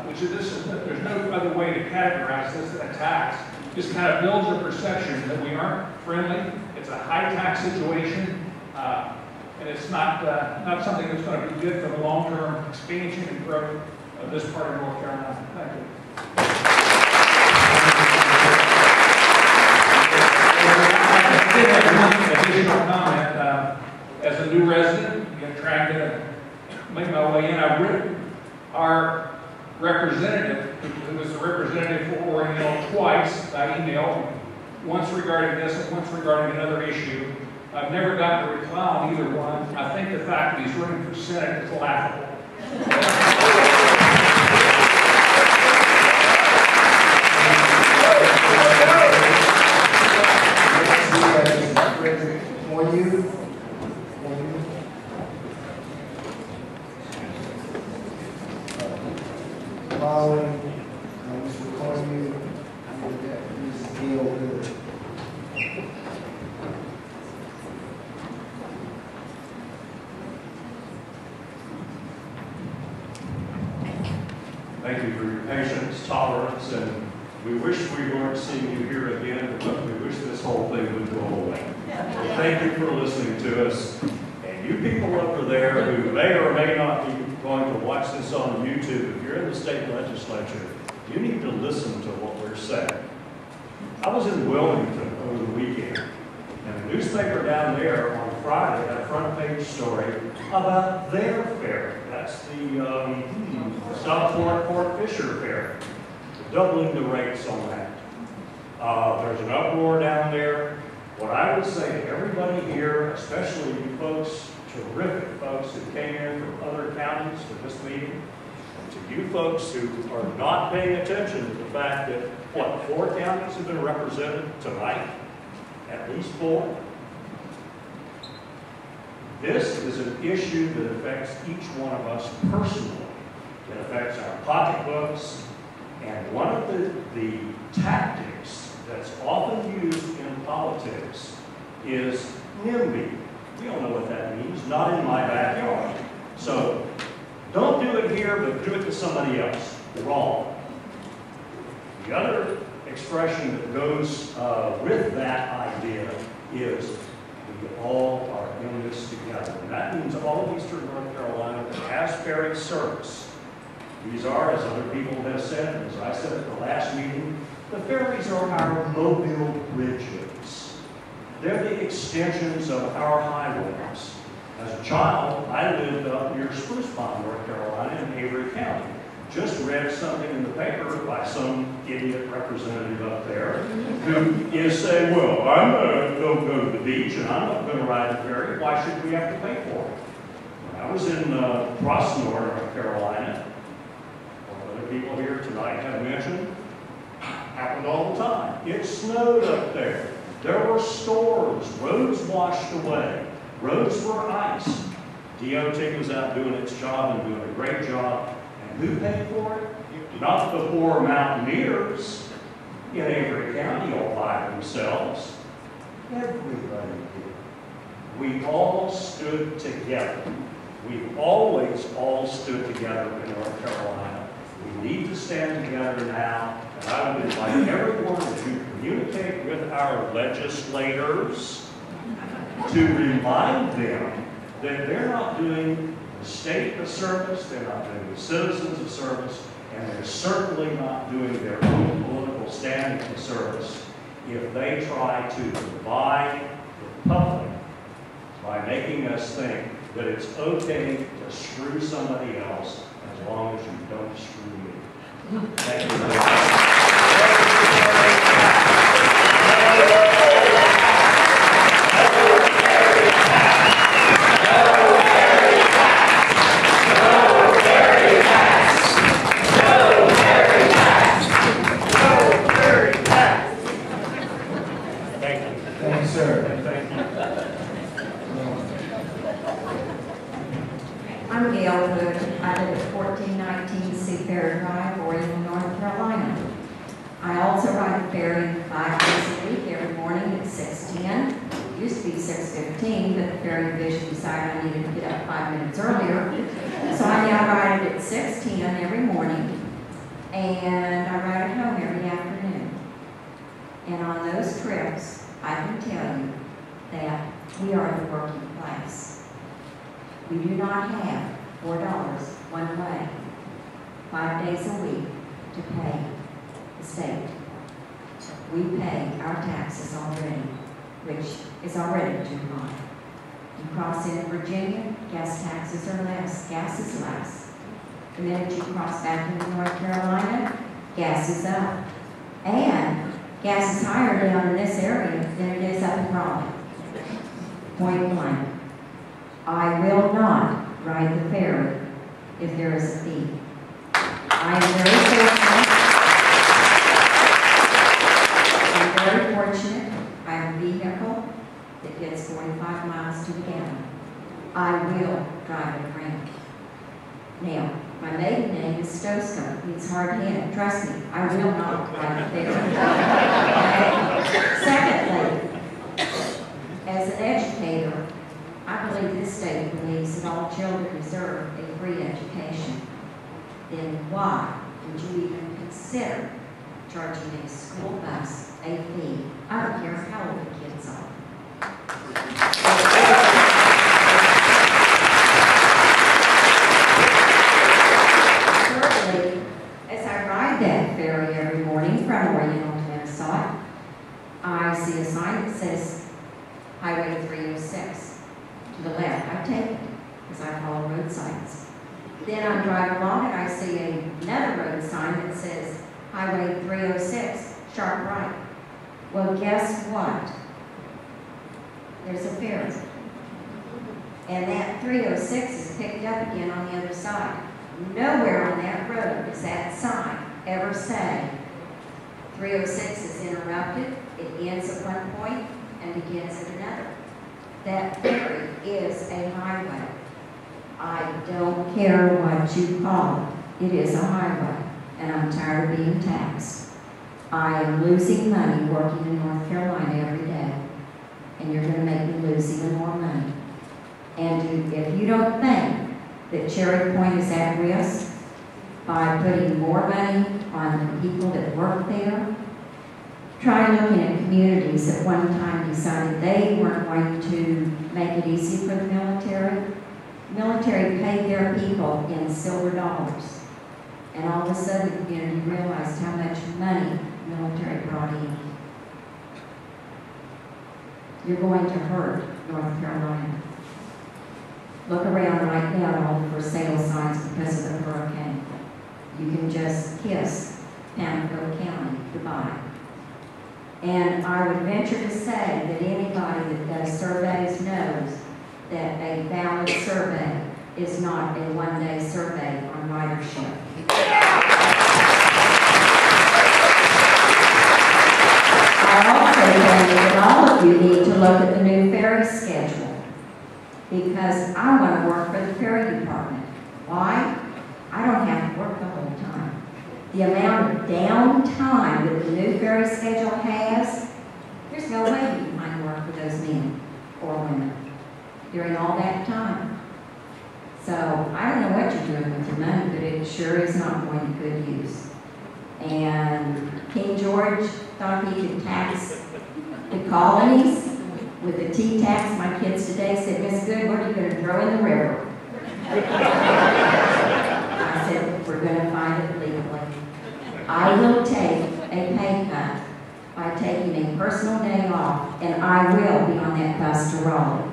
which is there's no other way to categorize this than a tax. Just kind of builds a perception that we aren't friendly. It's a high tax situation, and it's not something that's going to be good for the long-term expansion and growth of this part of North Carolina. Thank you. I did have one additional comment. As a new resident, trying to make my way in, I've written our representative, who was the representative for Oriental, twice by email, once regarding this and once regarding another issue. I've never gotten a reply on either one. I think the fact that he's running for Senate is laughable. Thank you for your patience, tolerance, and we wish we weren't seeing you here again, but we wish this whole thing would go away. So thank you for listening to us. And you people over there who may or may not be going to watch this on YouTube, if you're in the state legislature, you need to listen to what we're saying. I was in Wilmington over the weekend, and a newspaper down there on Friday had a front page story about their fair. That's the South Florida Port Fisher Fair, doubling the rates on that. There's an uproar down there. What I would say to everybody here, especially you folks, terrific folks who came in from other counties for this meeting, and to you folks who are not paying attention to the fact that, what, 4 counties have been represented tonight? At least 4. This is an issue that affects each one of us personally. It affects our pocketbooks, and one of the tactics that's often used in politics is NIMBY. We don't know what that means, not in my backyard. So don't do it here, but do it to somebody else. Wrong. The other expression that goes with that idea is we all are in this together. And that means all of Eastern North Carolina that has ferry service. These are, as other people have said, and as I said at the last meeting, the ferries are our mobile bridges. They're the extensions of our highways. As a child, I lived up near Spruce Pond, North Carolina, in Avery County. Just read something in the paper by some idiot representative up there who is saying, well, I'm going to go to the beach and I'm not going to ride the ferry. Why should we have to pay for it? When I was in Crossnor, North Carolina, what other people here tonight have mentioned, happened all the time. It snowed up there. There were storms. Roads washed away. Roads were ice. DOT was out doing its job and doing a great job. Who paid for it? Not the poor mountaineers in Avery County all by themselves. Everybody did. We all stood together. We've always all stood together in North Carolina. We need to stand together now, and I would invite everyone to communicate with our legislators to remind them that they're not doing the state a service, they're not doing the citizens a service, and they're certainly not doing their own political standing a service if they try to divide the public by making us think that it's okay to screw somebody else as long as you don't screw me. Thank you very much. It used to be 6:15, but the ferry division decided I needed to get up 5 minutes earlier. So I now ride it at 6:10 every morning, and I ride it home every afternoon. And on those trips, I can tell you that we are the working class. We do not have $4 one way, 5 days a week to pay the state. We pay our taxes already, which is already too high. You cross in Virginia, gas taxes are less, gas is less. The minute you cross back into North Carolina, gas is up. And gas is higher down in this area than it is up in Raleigh. Point blank. I will not ride the ferry if there is a fee. I am very fortunate. I have a vehicle that gets 45 miles to the gallon. I will drive a crank. Now, my maiden name is Stoska. It's hard-headed. Trust me, I will not ride the ferry. Secondly, as an educator, I believe this state believes that all children deserve a free education. Then why would you even consider charging a school bus a fee? I don't care how old the kids are. Thirdly, as I ride that ferry every morning from Oriental to Minnesota, I see a sign that says Highway 306. To the left, I take it because I follow road signs. Then I'm driving along and I see another road sign that says Highway 306, sharp right. Well, guess what? There's a ferry. And that 306 is picked up again on the other side. Nowhere on that road does that sign ever say 306 is interrupted, it ends at one point and begins at another. That ferry is a highway. I don't care what you call it. It is a highway, and I'm tired of being taxed. I am losing money working in North Carolina every day, and you're going to make me lose even more money. And if you don't think that Cherry Point is at risk by putting more money on the people that work there, try looking at communities that one time decided they weren't going to make it easy for the military. Military paid their people in silver dollars. And all of a sudden the community realized how much money the military brought in. You're going to hurt North Carolina. Look around right now at all the for sale signs because of the hurricane. You can just kiss Pamlico County goodbye. And I would venture to say that anybody that does surveys knows that a valid survey is not a one-day survey on ridership. I also think that all of you need to look at the new ferry schedule because I want to work for the ferry department. Why? I don't have to work the whole time. The amount of downtime that the new ferry schedule has, there's no way you can find work for those men or women during all that time. So I don't know what you're doing with your money, but it sure is not going to good use. And King George thought he could tax the colonies with the tea tax. My kids today said, Miss Good, what are you going to throw in the river? I said, we're going to find it legally. I will take a pay cut by taking a personal day off, and I will be on that bus to Raleigh.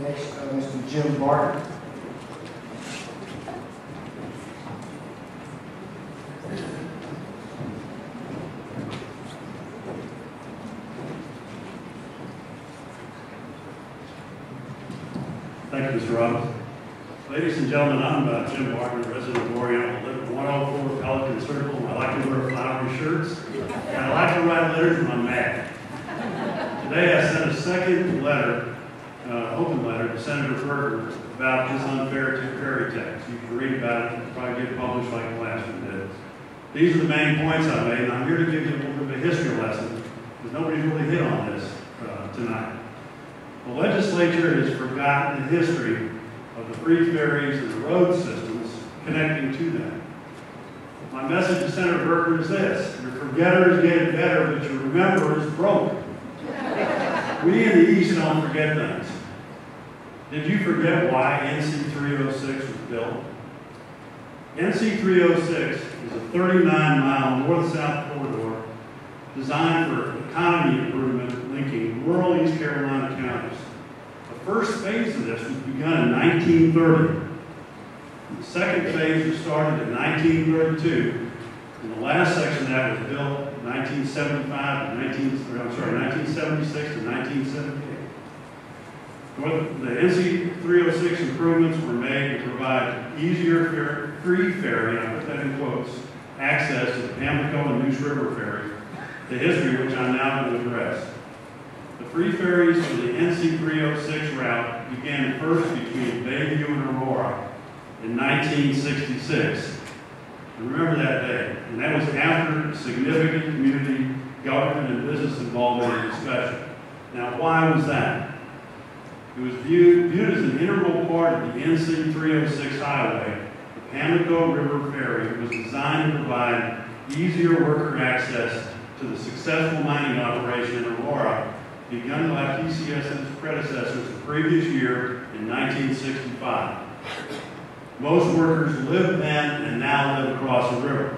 Next, Mr. Jim Barton. Thank you, Mr. Robbins. Ladies and gentlemen, I'm Jim Barton, resident of Oriental. I live at 104 Pelican Circle. I like to wear flowery shirts, and I like to write letters when I'm mad. Today I sent a second letter, open letter, to Senator Berger about this unfair ferry tax. You can read about it, it'll probably get published like the last one did. These are the main points I made, and I'm here to give you a little bit of a history lesson, because nobody's really hit on this tonight. The legislature has forgotten the history of the free ferries and the road systems connecting to them. My message to Senator Burker is this: your forgetter is getting better, but your remember is broken. We in the East don't forget things. Did you forget why NC 306 was built? NC 306 is a 39-mile north-south corridor designed for economy improvement linking rural East Carolina counties. The first phase of this was begun in 1930. The second phase was started in 1932, and the last section of that was built in 1976 to 1978. The NC 306 improvements were made to provide easier free ferry, and I put that in quotes, access to the Pamlico and Neuse River ferry, the history of which I'm now going to address. The free ferries for the NC 306 route began first between Bayview and Aurora in 1966. And remember that day. And that was after significant community, government, and business involvement and discussion. Now, why was that? It was viewed as an integral part of the NC 306 highway. The Pamlico River Ferry was designed to provide easier worker access to the successful mining operation in Aurora, begun by PCS's predecessors the previous year in 1965. Most workers lived then and now live across the river.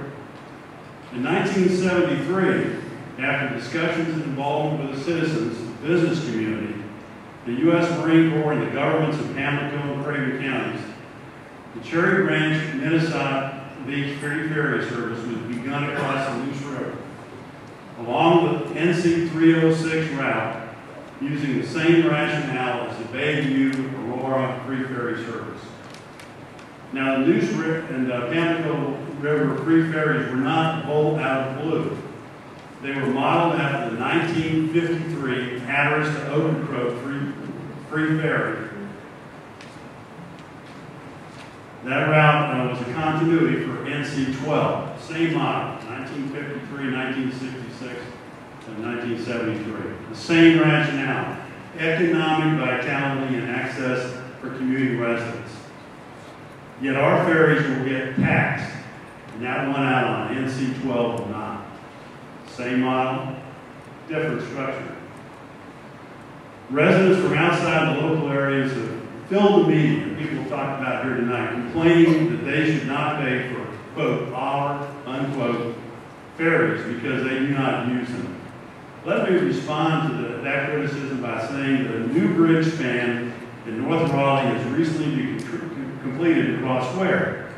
In 1973, after discussions and involvement with the citizens, the business community, the U.S. Marine Corps, and the governments of Pamlico and Craven counties, the Cherry Branch Minnesota Beach Free Ferry Service was begun across the Neuse River, along the NC 306 route, using the same rationale as the Bayview Aurora Free Ferry Service. Now, the Neuse River and the Pamlico River Free Ferries were not pulled out of the blue. They were modeled after the 1953 Hatteras to Okonkro free ferry. That route was a continuity for NC-12, same model, 1953, 1966, and 1973. The same rationale, economic vitality and access for community residents. Yet our ferries will get taxed, and that one out on NC-12 will not. Same model, different structure. Residents from outside the local areas have filled the media, and people talked about here tonight, complaining that they should not pay for, quote, our, unquote, ferries because they do not use them. Let me respond to that criticism by saying that a new bridge span in North Raleigh has recently been completed across where?